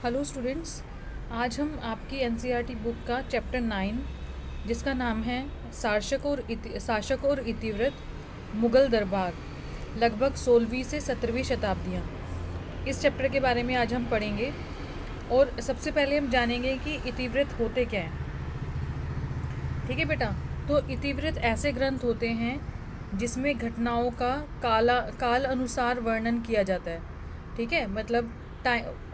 Hello students. आज हम आपकी एनसीईआरटी बुक का चैप्टर 9 जिसका नाम है शासक और इतिवृत्त मुगल दरबार लगभग 16वीं से 17वीं शताब्दियाँ, इस चैप्टर के बारे में आज हम पढ़ेंगे। और सबसे पहले हम जानेंगे कि इतिवृत्त होते क्या हैं। ठीक है बेटा। तो इतिवृत्त ऐसे ग्रंथ होते हैं जिसमें घटनाओं का काल अनुसार वर्णन किया जाता है। ठीक है, मतलब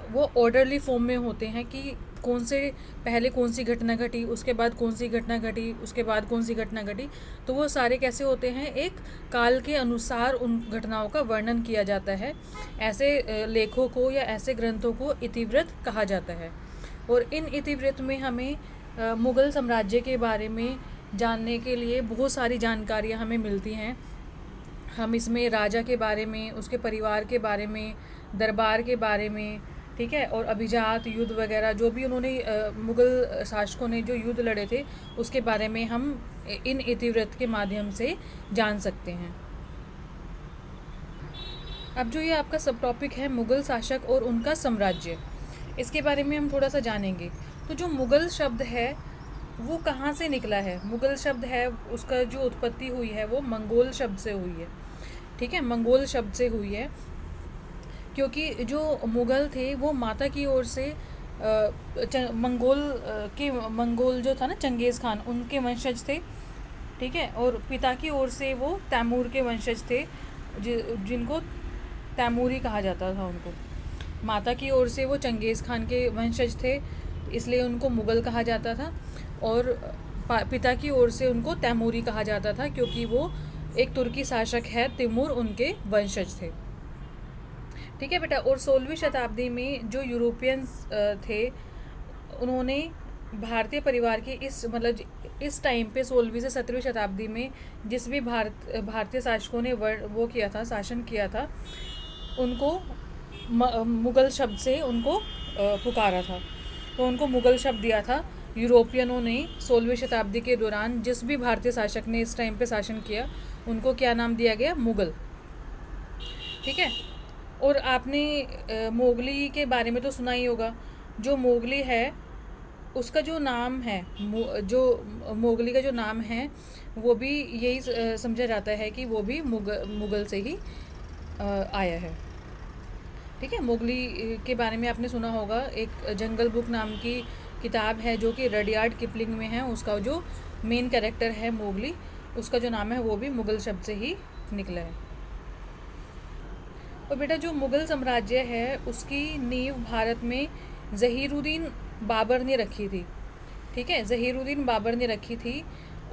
वो ऑर्डरली फॉर्म में होते हैं कि पहले कौन सी घटना घटी, उसके बाद कौन सी घटना घटी, उसके बाद कौन सी घटना घटी। तो वो सारे कैसे होते हैं, एक काल के अनुसार उन घटनाओं का वर्णन किया जाता है। ऐसे लेखों को या ऐसे ग्रंथों को इतिवृत्त कहा जाता है। और इन इतिवृत्त में हमें मुग़ल साम्राज्य के बारे में जानने के लिए बहुत सारी जानकारियाँ हमें मिलती हैं। हम इसमें राजा के बारे में, उसके परिवार के बारे में, दरबार के बारे में, ठीक है, और अभिजात युद्ध वगैरह जो भी उन्होंने मुग़ल शासकों ने जो युद्ध लड़े थे उसके बारे में हम इन इतिवृत्त के माध्यम से जान सकते हैं। अब जो ये आपका सब टॉपिक है मुग़ल शासक और उनका साम्राज्य, इसके बारे में हम थोड़ा सा जानेंगे। तो जो मुग़ल शब्द है वो कहाँ से निकला है। मुग़ल शब्द है, उसका जो उत्पत्ति हुई है वो मंगोल शब्द से हुई है। ठीक है, मंगोल शब्द से हुई है, क्योंकि जो मुग़ल थे वो माता की ओर से मंगोल जो था ना, चंगेज़ खान, उनके वंशज थे। ठीक है, और पिता की ओर से वो तैमूर के वंशज थे, जिनको तैमूरी कहा जाता था उनको। माता की ओर से वो चंगेज़ खान के वंशज थे, इसलिए उनको मुग़ल कहा जाता था। और पिता की ओर से उनको तैमूरी कहा जाता था, क्योंकि वो एक तुर्की शासक है तिमूर, उनके वंशज थे। ठीक है बेटा। और 16वीं शताब्दी में जो यूरोपियंस थे, उन्होंने भारतीय परिवार के इस टाइम पे 16वीं से 17वीं शताब्दी में जिस भी भारतीय शासकों ने वो किया था, शासन किया था, उनको मुग़ल शब्द से उनको पुकारा था। तो उनको मुग़ल शब्द दिया था यूरोपियनों ने। 16वीं शताब्दी के दौरान जिस भी भारतीय शासक ने इस टाइम पे शासन किया, उनको क्या नाम दिया गया, मुग़ल। ठीक है। और आपने मोगली के बारे में तो सुना ही होगा। जो मोगली है उसका जो नाम है, जो मोगली का जो नाम है, वो भी यही समझा जाता है कि वो भी मुग़ल से ही आया है। ठीक है। मोगली के बारे में आपने सुना होगा। एक जंगल बुक नाम की किताब है जो कि रडियार्ड किपलिंग में है। उसका जो मेन कैरेक्टर है मोगली, उसका जो नाम है वो भी मुग़ल शब्द से ही निकला है। और बेटा जो मुग़ल साम्राज्य है उसकी नींव भारत में ज़हीरुद्दीन बाबर ने रखी थी। ठीक है, ज़हीरुद्दीन बाबर ने रखी थी।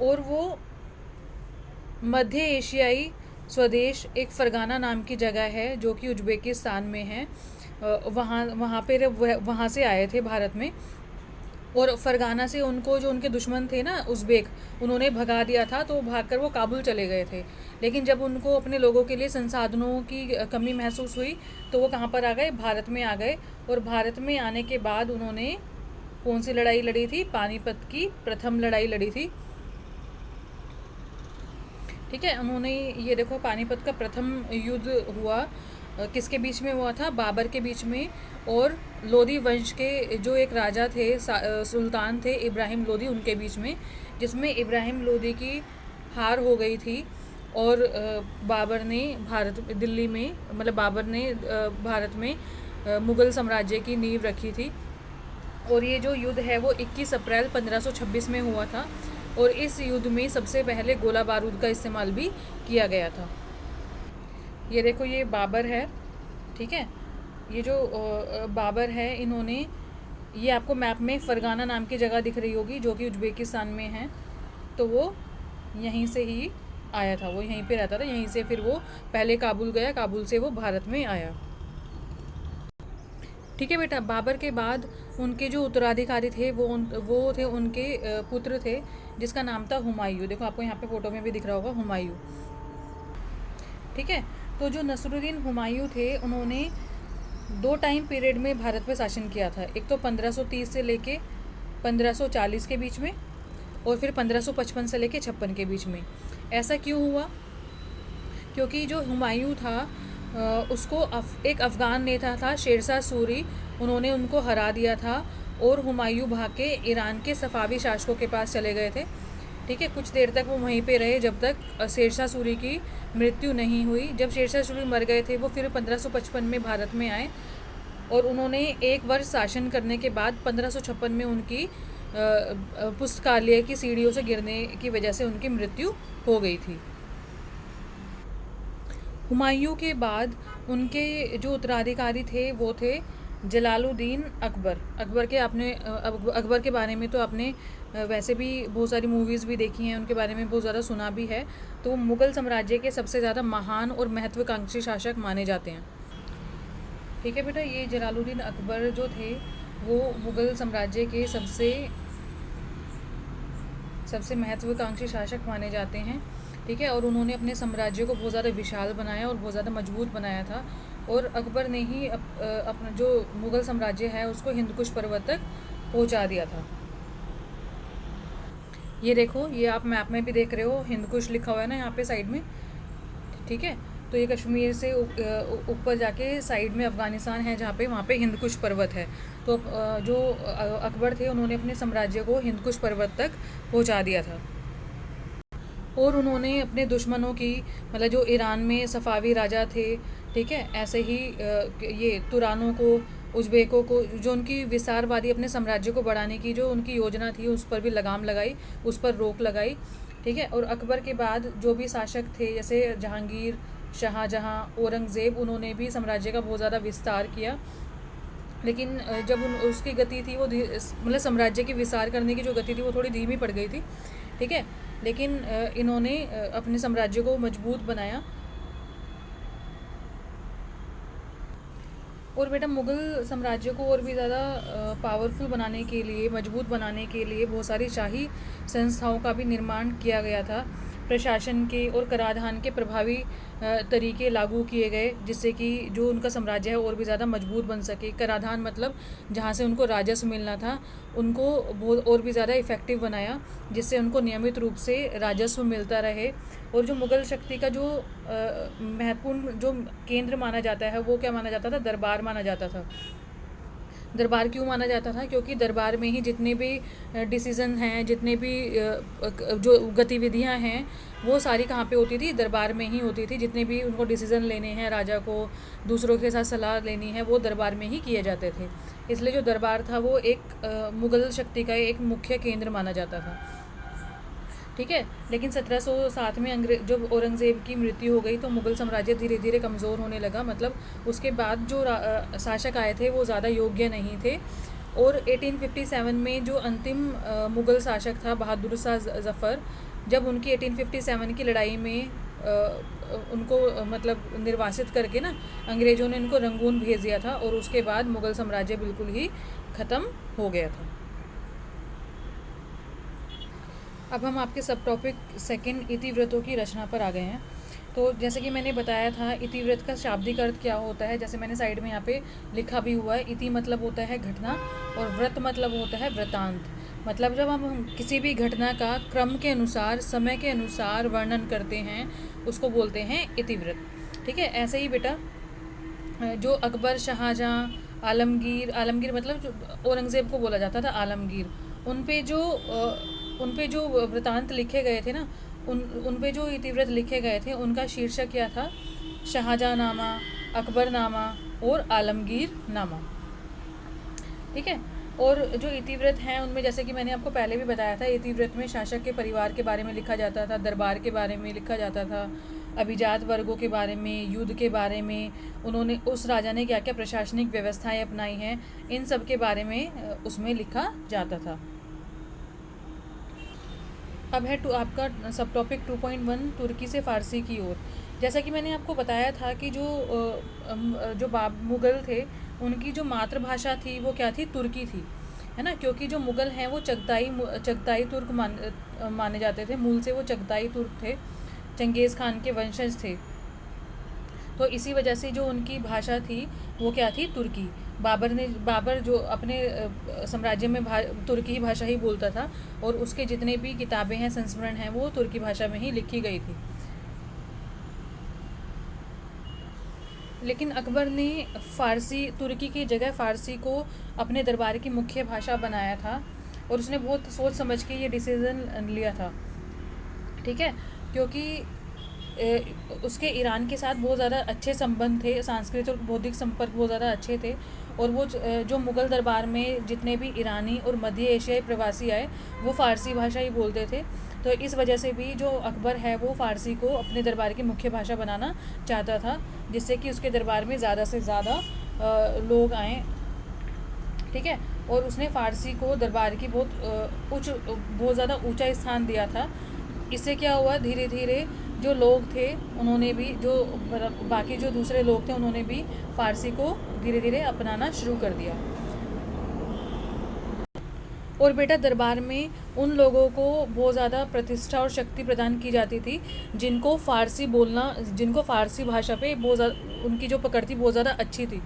और वो मध्य एशियाई स्वदेश एक फ़रगाना नाम की जगह है जो कि उज़्बेकिस्तान में है। वहाँ से आए थे भारत में। और फ़रगाना से उनको जो उनके दुश्मन थे ना, उज़्बेक, उन्होंने भगा दिया था। तो भागकर वो काबुल चले गए थे। लेकिन जब उनको अपने लोगों के लिए संसाधनों की कमी महसूस हुई तो वो कहाँ पर आ गए, भारत में आ गए। और भारत में आने के बाद उन्होंने कौन सी लड़ाई लड़ी थी, पानीपत की प्रथम लड़ाई लड़ी थी। ठीक है, उन्होंने ये देखो, पानीपत का प्रथम युद्ध हुआ, किसके बीच में हुआ था, बाबर के बीच में और लोदी वंश के जो एक राजा थे, सुल्तान थे इब्राहिम लोदी, उनके बीच में, जिसमें इब्राहिम लोदी की हार हो गई थी। और बाबर ने भारत में मुग़ल साम्राज्य की नींव रखी थी। और ये जो युद्ध है वो 21 अप्रैल 1526 में हुआ था। और इस युद्ध में सबसे पहले गोला बारूद का इस्तेमाल भी किया गया था। ये देखो, ये बाबर है। ठीक है, ये जो बाबर है, इन्होंने, ये आपको मैप में फ़रगाना नाम की जगह दिख रही होगी जो कि उज़्बेकिस्तान में है। तो वो यहीं से ही आया था, वो यहीं पे रहता था। यहीं से फिर वो पहले काबुल गया, काबुल से वो भारत में आया। ठीक है बेटा। बाबर के बाद उनके जो उत्तराधिकारी थे वो थे उनके पुत्र थे, जिसका नाम था हुमायूं। देखो, आपको यहाँ पे फ़ोटो में भी दिख रहा होगा हुमायूं। ठीक है। तो जो नसरुद्दीन हुमायूं थे, उन्होंने 2 टाइम पीरियड में भारत पे शासन किया था। एक तो 1530 से लेके 1540 के बीच में, और फिर 1555 से लेके 56 के बीच में। ऐसा क्यों हुआ? क्योंकि जो हुमायूं था उसको एक अफ़गान नेता था शेरशाह सूरी, उन्होंने उनको हरा दिया था और हुमायूं भाग के ईरान के सफ़ावी शासकों के पास चले गए थे। ठीक है, कुछ देर तक वो वहीं पे रहे जब तक शेरशाह सूरी की मृत्यु नहीं हुई। जब शेरशाह सूरी मर गए थे वो फिर 1555 में भारत में आए और उन्होंने एक वर्ष शासन करने के बाद 1556 में उनकी पुस्तकालय की सीढ़ियों से गिरने की वजह से उनकी मृत्यु हो गई थी। हुमायूं के बाद उनके जो उत्तराधिकारी थे वो थे जलालुद्दीन अकबर। अकबर के आपने अकबर के बारे में तो आपने वैसे भी बहुत सारी मूवीज़ भी देखी हैं, उनके बारे में बहुत ज़्यादा सुना भी है। तो वो मुग़ल साम्राज्य के सबसे ज़्यादा महान और महत्वाकांक्षी शासक माने जाते हैं। ठीक है बेटा, ये जलालुद्दीन अकबर जो थे वो मुग़ल साम्राज्य के सबसे महत्वाकांक्षी शासक माने जाते हैं। ठीक है, और उन्होंने अपने साम्राज्य को बहुत ज़्यादा विशाल बनाया और बहुत ज़्यादा मजबूत बनाया था। और अकबर ने ही अपना जो मुग़ल साम्राज्य है उसको हिंदकुश पर्वत तक पहुंचा दिया था। ये देखो, ये आप मैप में भी देख रहे हो, हिंदकुश लिखा हुआ है ना यहाँ पे साइड में। ठीक है, तो ये कश्मीर से ऊपर जाके साइड में अफ़गानिस्तान है जहाँ पे, वहाँ पे हिंदकुश पर्वत है। तो जो अकबर थे उन्होंने अपने साम्राज्य को हिंदकुश पर्वत तक पहुँचा दिया था। और उन्होंने अपने दुश्मनों की, मतलब जो ईरान में सफ़ावी राजा थे, ठीक है, ऐसे ही ये तुरानों को, उज़्बेकों को, जो उनकी विस्तारवादी अपने साम्राज्य को बढ़ाने की जो उनकी योजना थी उस पर भी लगाम लगाई, उस पर रोक लगाई। ठीक है, और अकबर के बाद जो भी शासक थे जैसे जहांगीर, शाहजहाँ, औरंगज़ेब, उन्होंने भी साम्राज्य का बहुत ज़्यादा विस्तार किया। लेकिन जब उसकी गति थी वो मतलब साम्राज्य की विस्तार करने की जो गति थी वो थोड़ी धीमी पड़ गई थी। ठीक है, लेकिन इन्होंने अपने साम्राज्य को मजबूत बनाया। और बेटा, मुग़ल साम्राज्य को और भी ज़्यादा पावरफुल बनाने के लिए, मजबूत बनाने के लिए बहुत सारी शाही संस्थाओं का भी निर्माण किया गया था। प्रशासन के और कराधान के प्रभावी तरीके लागू किए गए जिससे कि जो उनका साम्राज्य है और भी ज़्यादा मजबूत बन सके। कराधान मतलब जहाँ से उनको राजस्व मिलना था उनको बहुत और भी ज़्यादा इफ़ेक्टिव बनाया जिससे उनको नियमित रूप से राजस्व मिलता रहे। और जो मुग़ल शक्ति का जो महत्वपूर्ण जो केंद्र माना जाता है वो क्या माना जाता था? दरबार माना जाता था। दरबार क्यों माना जाता था? क्योंकि दरबार में ही जितने भी डिसीज़न हैं, जितने भी जो गतिविधियां हैं वो सारी कहाँ पे होती थी? दरबार में ही होती थी। जितने भी उनको डिसीज़न लेने हैं, राजा को दूसरों के साथ सलाह लेनी है, वो दरबार में ही किए जाते थे। इसलिए जो दरबार था वो एक मुग़ल शक्ति का एक मुख्य केंद्र माना जाता था। ठीक है, लेकिन 1707 में जब औरंगज़ेब की मृत्यु हो गई तो मुग़ल साम्राज्य धीरे धीरे कमज़ोर होने लगा। मतलब उसके बाद जो शासक आए थे वो ज़्यादा योग्य नहीं थे। और 1857 में जो अंतिम मुग़ल शासक था बहादुर शाह ज़फ़र, जब उनकी 1857 की लड़ाई में उनको मतलब निर्वासित करके ना अंग्रेज़ों ने उनको रंगून भेज दिया था और उसके बाद मुग़ल साम्राज्य बिल्कुल ही ख़त्म हो गया था। अब हम आपके सब टॉपिक सेकंड इतिवृत्तों की रचना पर आ गए हैं। तो जैसे कि मैंने बताया था इतिवृत्त का शाब्दिक अर्थ क्या होता है, जैसे मैंने साइड में यहाँ पे लिखा भी हुआ है। इति मतलब होता है घटना और व्रत मतलब होता है वृतांत। मतलब जब हम किसी भी घटना का क्रम के अनुसार, समय के अनुसार वर्णन करते हैं उसको बोलते हैं इतिवृत्त। ठीक है, ऐसे ही बेटा जो अकबर, शाहजहाँ, आलमगीर मतलब जो औरंगज़ेब को बोला जाता था आलमगीर, उन पे जो वृतांत लिखे गए थे ना, उन पे जो इतिवृत्त लिखे गए थे उनका शीर्षक क्या था? शाहजहाँ नामा, अकबर नामा और आलमगीर नामा। ठीक है, और जो इतिवृत्त हैं उनमें जैसे कि मैंने आपको पहले भी बताया था, इतिवृत्त में शासक के परिवार के बारे में लिखा जाता था, दरबार के बारे में लिखा जाता था, अभिजात वर्गों के बारे में, युद्ध के बारे में, उन्होंने उस राजा ने क्या क्या प्रशासनिक व्यवस्थाएं अपनाई हैं, इन सब के बारे में उसमें लिखा जाता था। अब है आपका सब टॉपिक 2.1 तुर्की से फ़ारसी की ओर। जैसा कि मैंने आपको बताया था कि जो मुग़ल थे उनकी जो मातृभाषा थी वो क्या थी? तुर्की थी, है ना। क्योंकि जो मुग़ल हैं वो चगताई तुर्क माने जाते थे। मूल से वो चगताई तुर्क थे, चंगेज़ खान के वंशज थे। तो इसी वजह से जो उनकी भाषा थी वो क्या थी? तुर्की। बाबर जो अपने साम्राज्य में तुर्की भाषा ही बोलता था और उसके जितने भी किताबें हैं, संस्मरण हैं, वो तुर्की भाषा में ही लिखी गई थी। लेकिन अकबर ने फ़ारसी, तुर्की की जगह फ़ारसी को अपने दरबार की मुख्य भाषा बनाया था, और उसने बहुत सोच समझ के ये डिसीज़न लिया था, ठीक है। क्योंकि उसके ईरान के साथ बहुत ज़्यादा अच्छे संबंध थे, सांस्कृतिक और बौद्धिक संपर्क बहुत ज़्यादा अच्छे थे, और वो जो मुग़ल दरबार में जितने भी ईरानी और मध्य एशियाई प्रवासी आए वो फ़ारसी भाषा ही बोलते थे। तो इस वजह से भी जो अकबर है वो फ़ारसी को अपने दरबार की मुख्य भाषा बनाना चाहता था, जिससे कि उसके दरबार में ज़्यादा से ज़्यादा लोग आएँ, ठीक है। और उसने फ़ारसी को दरबार की बहुत ज़्यादा ऊंचा स्थान दिया था। इससे क्या हुआ, धीरे धीरे जो लोग थे उन्होंने भी, जो बाकी जो दूसरे लोग थे उन्होंने भी फ़ारसी को धीरे धीरे अपनाना शुरू कर दिया। और बेटा दरबार में उन लोगों को बहुत ज़्यादा प्रतिष्ठा और शक्ति प्रदान की जाती थी जिनको फ़ारसी भाषा पे बहुत ज़्यादा, उनकी जो पकड़ थी बहुत ज़्यादा अच्छी थी।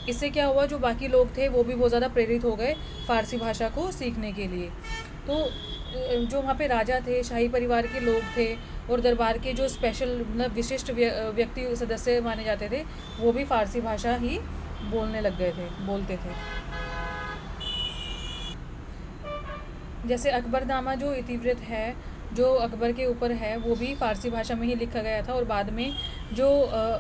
इससे क्या हुआ, जो बाकी लोग थे वो भी बहुत ज़्यादा प्रेरित हो गए फ़ारसी भाषा को सीखने के लिए। तो जो वहाँ पे राजा थे, शाही परिवार के लोग थे, और दरबार के जो स्पेशल मतलब विशिष्ट व्यक्ति सदस्य माने जाते थे, वो भी फ़ारसी भाषा ही बोलते थे। जैसे अकबरनामा जो इतिवृत्त है, जो अकबर के ऊपर है, वो भी फ़ारसी भाषा में ही लिखा गया था। और बाद में जो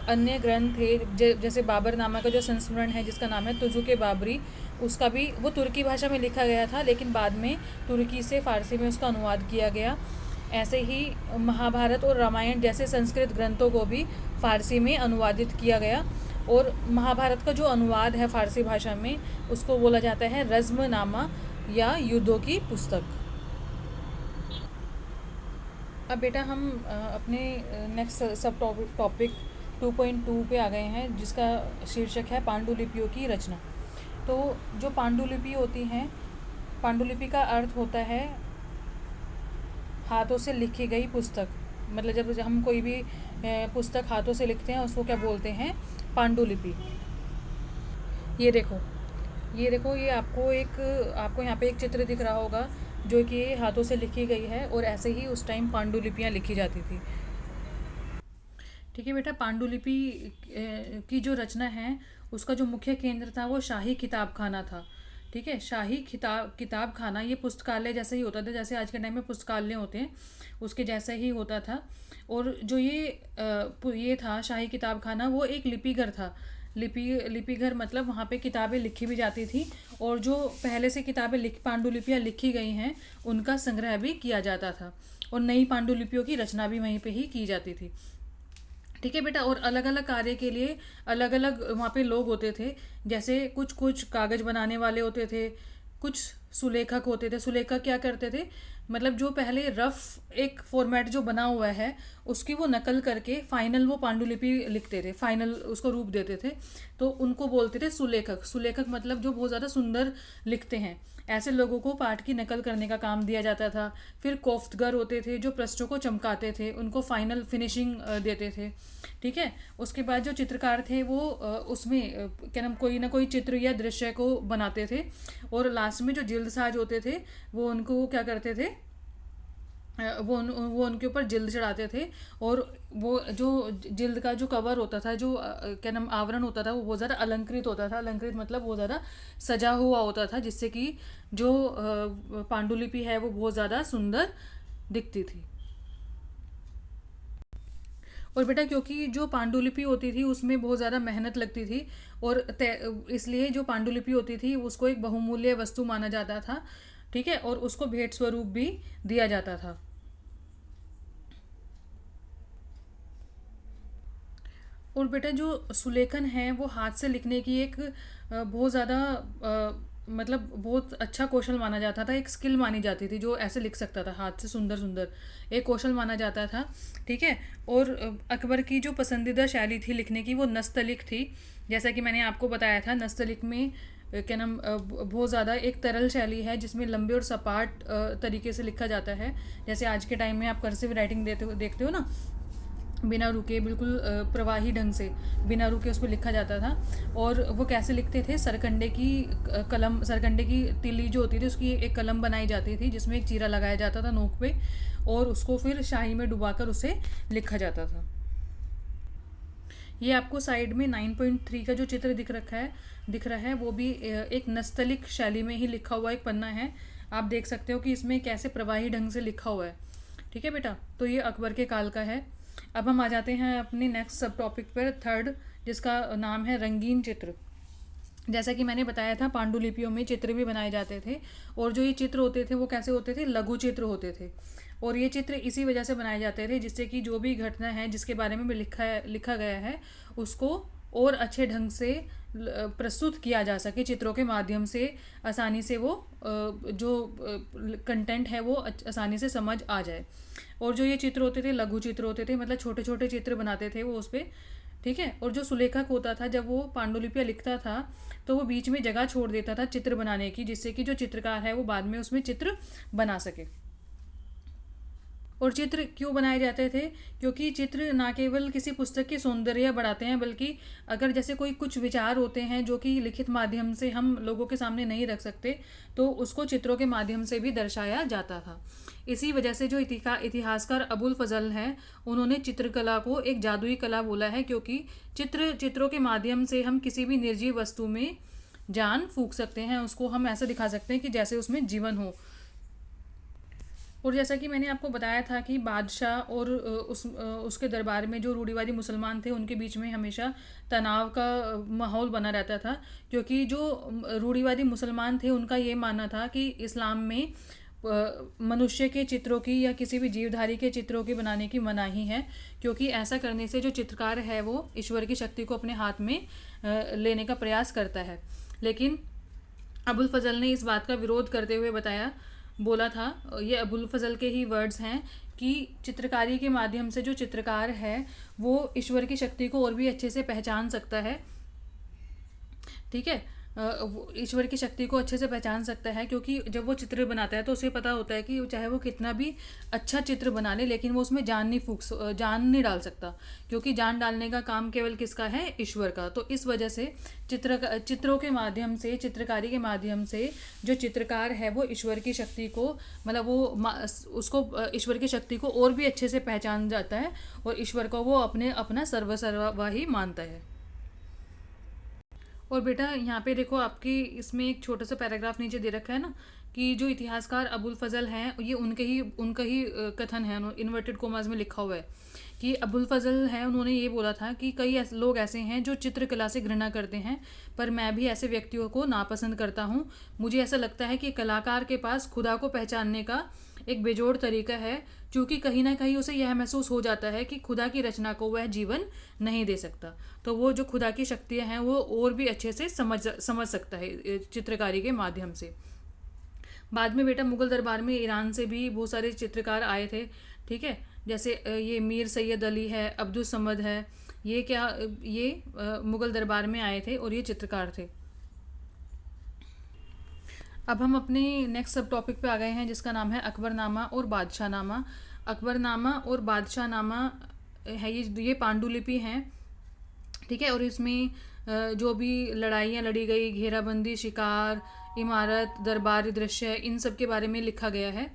अन्य ग्रंथ थे, जैसे बाबरनामा का जो संस्मरण है जिसका नाम है तुजुक बाबरी, उसका भी वो तुर्की भाषा में लिखा गया था, लेकिन बाद में तुर्की से फ़ारसी में उसका अनुवाद किया गया। ऐसे ही महाभारत और रामायण जैसे संस्कृत ग्रंथों को भी फ़ारसी में अनुवादित किया गया। और महाभारत का जो अनुवाद है फ़ारसी भाषा में, उसको बोला जाता है रज़्मनामा या युद्धों की पुस्तक। अब बेटा हम अपने नेक्स्ट सब टॉपिक 2.2 पे आ गए हैं, जिसका शीर्षक है पांडुलिपियों की रचना। तो जो पांडुलिपि होती हैं, पांडुलिपि का अर्थ होता है हाथों से लिखी गई पुस्तक। मतलब जब हम कोई भी पुस्तक हाथों से लिखते हैं उसको क्या बोलते हैं, पांडुलिपि। ये देखो ये आपको यहाँ पे एक चित्र दिख रहा होगा जो कि हाथों से लिखी गई है, और ऐसे ही उस टाइम पांडुलिपियाँ लिखी जाती थी, ठीक है बेटा। पांडुलिपि की जो रचना है उसका जो मुख्य केंद्र था वो शाही किताबखाना था, ठीक है। शाही किताबखाना ये पुस्तकालय जैसे ही होता था, जैसे आज के टाइम में पुस्तकालय होते हैं उसके जैसा ही होता था। और जो ये था शाही किताबखाना, वो एक लिपिघर था। लिपिघर मतलब वहाँ पे किताबें लिखी भी जाती थी, और जो पहले से किताबें पांडुलिपियाँ लिखी गई हैं उनका संग्रह भी किया जाता था, और नई पांडुलिपियों की रचना भी वहीं पे ही की जाती थी, ठीक है बेटा। और अलग अलग कार्य के लिए अलग अलग वहाँ पे लोग होते थे। जैसे कुछ कागज़ बनाने वाले होते थे, कुछ सुलेखक होते थे। सुलेखक क्या करते थे, मतलब जो पहले रफ एक फॉर्मेट जो बना हुआ है उसकी वो नकल करके फाइनल वो पांडुलिपि लिखते थे, फाइनल उसको रूप देते थे, तो उनको बोलते थे सुलेखक। सुलेखक मतलब जो बहुत ज़्यादा सुंदर लिखते हैं, ऐसे लोगों को पाठ की नकल करने का काम दिया जाता था। फिर कोफ्तगर होते थे जो पृष्ठों को चमकाते थे, उनको फाइनल फिनिशिंग देते थे, ठीक है। उसके बाद जो चित्रकार थे वो उसमें क्या नाम कोई ना कोई चित्र या दृश्य को बनाते थे, और लास्ट में जो जिल्दसाज होते थे वो उनको क्या करते थे, वो उनके ऊपर जिल्द चढ़ाते थे। और वो जो जिल्द का जो कवर होता था, जो क्या नाम आवरण होता था, वो बहुत ज़्यादा अलंकृत होता था। अलंकृत मतलब बहुत ज़्यादा सजा हुआ होता था, जिससे कि जो पांडुलिपि है वो बहुत ज़्यादा सुंदर दिखती थी। और बेटा क्योंकि जो पांडुलिपि होती थी उसमें बहुत ज़्यादा मेहनत लगती थी, और इसलिए जो पांडुलिपि होती थी उसको एक बहुमूल्य वस्तु माना जाता था, ठीक है। और उसको भेंट स्वरूप भी दिया जाता था। और बेटा जो सुलेखन है वो हाथ से लिखने की एक बहुत ज़्यादा मतलब बहुत अच्छा कौशल माना जाता था, एक स्किल मानी जाती थी। जो ऐसे लिख सकता था हाथ से सुंदर सुंदर, एक कौशल माना जाता था, ठीक है। और अकबर की जो पसंदीदा शैली थी लिखने की वो नस्तलिक थी। जैसा कि मैंने आपको बताया था, नस्तलिक में क्या नाम बहुत ज़्यादा एक तरल शैली है जिसमें लंबे और सपाट तरीके से लिखा जाता है। जैसे आज के टाइम में आप कर्सिव राइटिंग देखते हो ना, बिना रुके बिल्कुल प्रवाही ढंग से बिना रुके उस पर लिखा जाता था। और वो कैसे लिखते थे, सरकंडे की तिल्ली जो होती थी उसकी एक कलम बनाई जाती थी जिसमें एक चीरा लगाया जाता था नोक पे, और उसको फिर शाही में डुबाकर उसे लिखा जाता था। ये आपको साइड में 9.3 का जो चित्र दिख रहा है वो भी एक नस्तलिक शैली में ही लिखा हुआ एक पन्ना है। आप देख सकते हो कि इसमें कैसे प्रवाही ढंग से लिखा हुआ है। ठीक है बेटा, तो ये अकबर के काल का है। अब हम आ जाते हैं अपने नेक्स्ट सब टॉपिक पर, थर्ड, जिसका नाम है रंगीन चित्र। जैसा कि मैंने बताया था, पांडुलिपियों में चित्र भी बनाए जाते थे, और जो ये चित्र होते थे वो कैसे होते थे, लघु चित्र होते थे। और ये चित्र इसी वजह से बनाए जाते थे जिससे कि जो भी घटना है जिसके बारे में लिखा गया है उसको और अच्छे ढंग से प्रस्तुत किया जा सके चित्रों के माध्यम से, आसानी से वो जो कंटेंट है वो आसानी से समझ आ जाए। और जो ये चित्र होते थे लघु चित्र होते थे, मतलब छोटे छोटे चित्र बनाते थे वो उस पर। ठीक है, और जो सुलेखक होता था जब वो पांडुलिपियाँ लिखता था तो वो बीच में जगह छोड़ देता था चित्र बनाने की, जिससे कि जो चित्रकार है वो बाद में उसमें चित्र बना सके। और चित्र क्यों बनाए जाते थे, क्योंकि चित्र ना केवल किसी पुस्तक की सौंदर्य बढ़ाते हैं, बल्कि अगर जैसे कोई कुछ विचार होते हैं जो कि लिखित माध्यम से हम लोगों के सामने नहीं रख सकते, तो उसको चित्रों के माध्यम से भी दर्शाया जाता था। इसी वजह से जो इतिहासकार अबुल फजल हैं, उन्होंने चित्रकला को एक जादुई कला बोला है, क्योंकि चित्रों के माध्यम से हम किसी भी निर्जीव वस्तु में जान फूंक सकते हैं, उसको हम ऐसा दिखा सकते हैं कि जैसे उसमें जीवन हो। और जैसा कि मैंने आपको बताया था कि बादशाह और उसके दरबार में जो रूढ़िवादी मुसलमान थे उनके बीच में हमेशा तनाव का माहौल बना रहता था, क्योंकि जो रूढ़िवादी मुसलमान थे उनका ये मानना था कि इस्लाम में मनुष्य के चित्रों की या किसी भी जीवधारी के चित्रों की बनाने की मनाही है, क्योंकि ऐसा करने से जो चित्रकार है वो ईश्वर की शक्ति को अपने हाथ में लेने का प्रयास करता है। लेकिन अबुल फजल ने इस बात का विरोध करते हुए बोला था, ये अबुल फजल के ही वर्ड्स हैं, कि चित्रकारी के माध्यम से जो चित्रकार है वो ईश्वर की शक्ति को और भी अच्छे से पहचान सकता है। ठीक है, ईश्वर की शक्ति को अच्छे से पहचान सकता है, क्योंकि जब वो चित्र बनाता है तो उसे पता होता है कि चाहे वो कितना भी अच्छा चित्र बना ले, लेकिन वो उसमें जान नहीं डाल सकता, क्योंकि जान डालने का काम केवल किसका है, ईश्वर का। तो इस वजह से चित्रों के माध्यम से, चित्रकारी के माध्यम से जो चित्रकार है वो ईश्वर की शक्ति को, मतलब वो उसको ईश्वर की शक्ति को और भी अच्छे से पहचान जाता है, और ईश्वर को वो अपना सर्वस्वा ही मानता है। और बेटा यहाँ पे देखो, आपकी इसमें एक छोटा सा पैराग्राफ नीचे दे रखा है ना, कि जो इतिहासकार अबुल फजल हैं, ये उनका ही कथन है, इन्वर्टेड कोमास में लिखा हुआ है कि अबुल फजल है, उन्होंने ये बोला था कि कई लोग ऐसे हैं जो चित्रकला से घृणा करते हैं, पर मैं भी ऐसे व्यक्तियों को नापसंद करता हूँ। मुझे ऐसा लगता है कि कलाकार के पास खुदा को पहचानने का एक बेजोड़ तरीका है, क्योंकि कहीं ना कहीं उसे यह महसूस हो जाता है कि खुदा की रचना को वह जीवन नहीं दे सकता, तो वो जो खुदा की शक्तियाँ हैं वो और भी अच्छे से समझ सकता है चित्रकारी के माध्यम से। बाद में बेटा मुग़ल दरबार में ईरान से भी बहुत सारे चित्रकार आए थे। ठीक है, जैसे ये मीर सैयद अली है, अब्दुल समद है, ये मुग़ल दरबार में आए थे और ये चित्रकार थे। अब हम अपने नेक्स्ट सब टॉपिक पे आ गए हैं, जिसका नाम है अकबरनामा और बादशाहनामा। अकबरनामा और बादशाहनामा है, ये पांडुलिपि हैं। ठीक है, और इसमें जो भी लड़ाइयाँ लड़ी गई, घेराबंदी, शिकार, इमारत, दरबारी दृश्य, इन सब के बारे में लिखा गया है।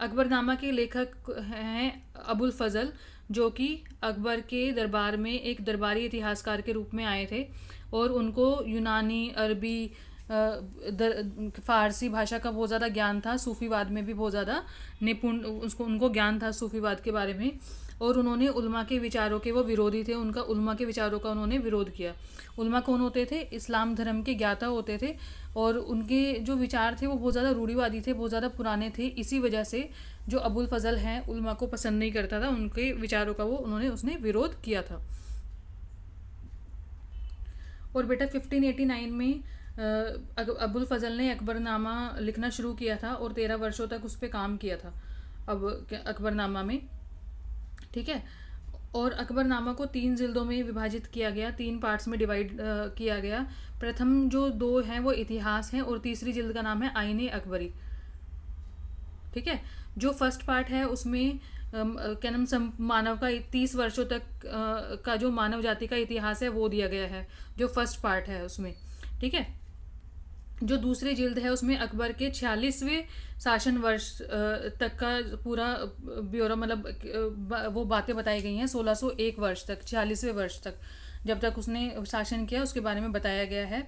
अकबरनामा के लेखक हैं अबुल फजल, जो कि अकबर के दरबार में एक दरबारी इतिहासकार के रूप में आए थे, और उनको यूनानी, अरबी, फारसी भाषा का बहुत ज़्यादा ज्ञान था। सूफीवाद में भी बहुत ज़्यादा निपुण उनको ज्ञान था सूफीवाद के बारे में, और उन्होंने उल्मा के विचारों के वो विरोधी थे। उल्मा के विचारों का उन्होंने विरोध किया। उल्मा कौन होते थे? इस्लाम धर्म के ज्ञाता होते थे, और उनके जो विचार थे वो बहुत ज़्यादा रूढ़िवादी थे, बहुत ज़्यादा पुराने थे। इसी वजह से जो अबुल फजल हैं उल्मा को पसंद नहीं करता था, उनके विचारों का उसने विरोध किया था। और बेटा 1589 में अबुल फजल ने अकबरनामा लिखना शुरू किया था, और 13 वर्षों तक उस पर काम किया था अब अकबरनामा में। ठीक है, और अकबरनामा को 3 जिल्दों में विभाजित किया गया, 3 पार्ट्स में डिवाइड किया गया। प्रथम जो 2 हैं वो इतिहास हैं, और तीसरी जिल्द का नाम है आईने अकबरी। ठीक है, जो फर्स्ट पार्ट है उसमें क्या नाम मानव का 30 वर्षों तक का जो मानव जाति का इतिहास है वो दिया गया है, जो फर्स्ट पार्ट है उसमें। ठीक है, जो दूसरी जिल्द है उसमें अकबर के 46वें शासन वर्ष तक का पूरा ब्यौरा, मतलब वो बातें बताई गई हैं 1601 वर्ष तक, 46वें वर्ष तक जब तक उसने शासन किया उसके बारे में बताया गया है।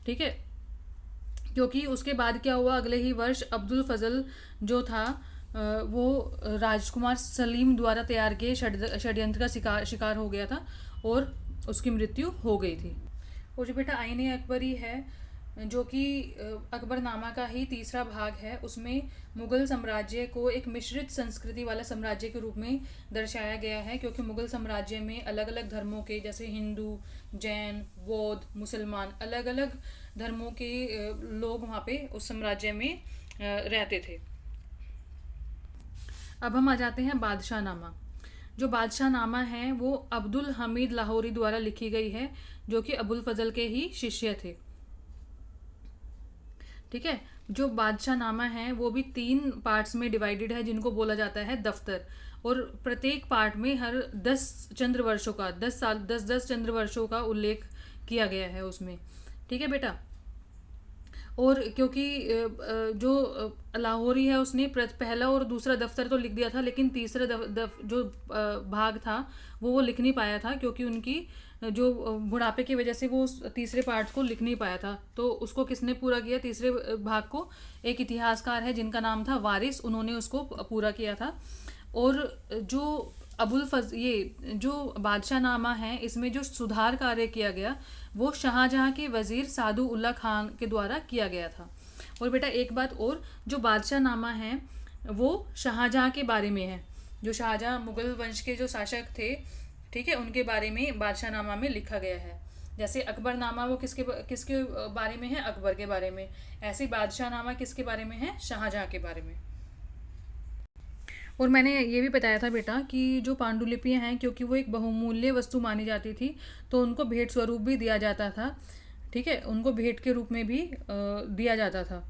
ठीक है, क्योंकि उसके बाद क्या हुआ, अगले ही वर्ष अब्दुल फजल जो था वो राजकुमार सलीम द्वारा तैयार किए षड्यंत्र का शिकार हो गया था और उसकी मृत्यु हो गई थी। और जो बेटा आईने अकबरी है जो कि अकबरनामा का ही तीसरा भाग है, उसमें मुग़ल साम्राज्य को एक मिश्रित संस्कृति वाला साम्राज्य के रूप में दर्शाया गया है, क्योंकि मुग़ल साम्राज्य में अलग अलग धर्मों के, जैसे हिंदू, जैन, बौद्ध, मुसलमान, अलग अलग धर्मों के लोग वहाँ पे उस साम्राज्य में रहते थे। अब हम आ जाते हैं बादशाह नामा। जो बादशाह नामा है वो अब्दुल हमीद लाहौरी द्वारा लिखी गई है, जो कि अबुल फजल के ही शिष्य थे। ठीक है, जो बादशाह नामा है वो भी 3 पार्ट्स में डिवाइडेड है, जिनको बोला जाता है दफ्तर, और प्रत्येक पार्ट में हर 10 चंद्र वर्षों का, 10 साल, 10 चंद्र वर्षों का उल्लेख किया गया है उसमें। ठीक है बेटा, और क्योंकि जो लाहौरी है उसने पहला और दूसरा दफ्तर तो लिख दिया था, लेकिन तीसरा जो भाग था वो लिख नहीं पाया था, क्योंकि उनकी जो बुढ़ापे की वजह से वो उस तीसरे पार्ट को लिख नहीं पाया था। तो उसको किसने पूरा किया तीसरे भाग को? एक इतिहासकार है जिनका नाम था वारिस, उन्होंने उसको पूरा किया था। और जो ये जो बादशाह नामा है इसमें जो सुधार कार्य किया गया वो शाहजहाँ के वज़ीर सादु उल्ला खान के द्वारा किया गया था। और बेटा एक बात और, जो बादशाह नामा है वो शाहजहाँ के बारे में है, जो शाहजहाँ मुग़ल वंश के जो शासक थे, ठीक है, उनके बारे में बादशाह नामा में लिखा गया है। जैसे अकबर नामा वो किसके किसके बारे में है? अकबर के बारे में। ऐसे बादशाह नामा किसके बारे में है? शाहजहाँ के बारे में। और मैंने ये भी बताया था बेटा कि जो पांडुलिपियाँ हैं, क्योंकि वो एक बहुमूल्य वस्तु मानी जाती थी, तो उनको भेंट स्वरूप भी दिया जाता था। ठीक है, उनको भेंट के रूप में भी दिया जाता था।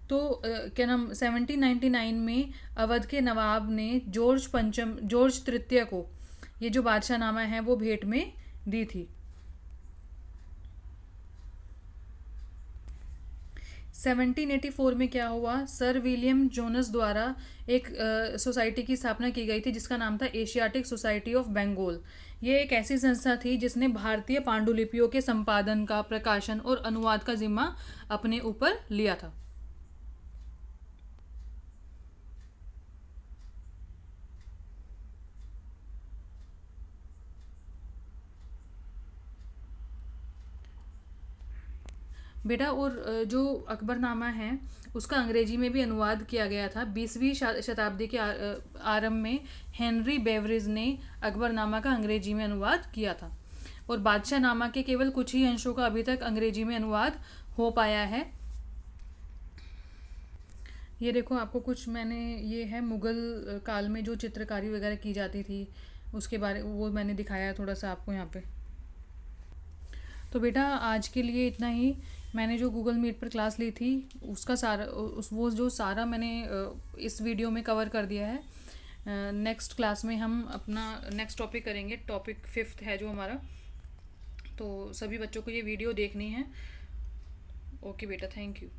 तो क्या नाम 1799 में अवध के नवाब ने जॉर्ज तृतीय को ये जो बादशाह नामा है वो भेंट में दी थी। 1784 में क्या हुआ, सर विलियम जोनस द्वारा एक सोसाइटी की स्थापना की गई थी जिसका नाम था एशियाटिक सोसाइटी ऑफ बंगाल। ये एक ऐसी संस्था थी जिसने भारतीय पांडुलिपियों के संपादन का, प्रकाशन और अनुवाद का जिम्मा अपने ऊपर लिया था। बेटा और जो अकबरनामा है उसका अंग्रेजी में भी अनुवाद किया गया था। 20वीं शताब्दी के आरंभ में हेनरी बेवरेज ने अकबरनामा का अंग्रेजी में अनुवाद किया था, और बादशाह नामा के केवल कुछ ही अंशों का अभी तक अंग्रेजी में अनुवाद हो पाया है। ये देखो, आपको कुछ मैंने, ये है मुग़ल काल में जो चित्रकारी वगैरह की जाती थी उसके बारे वो मैंने दिखाया है थोड़ा सा आपको यहाँ पे। तो बेटा आज के लिए इतना ही। मैंने जो गूगल मीट पर क्लास ली थी उसका सारा वो जो सारा मैंने इस वीडियो में कवर कर दिया है। नेक्स्ट क्लास में हम अपना नेक्स्ट टॉपिक करेंगे, टॉपिक 5th है जो हमारा। तो सभी बच्चों को ये वीडियो देखनी है। ओके बेटा, थैंक यू।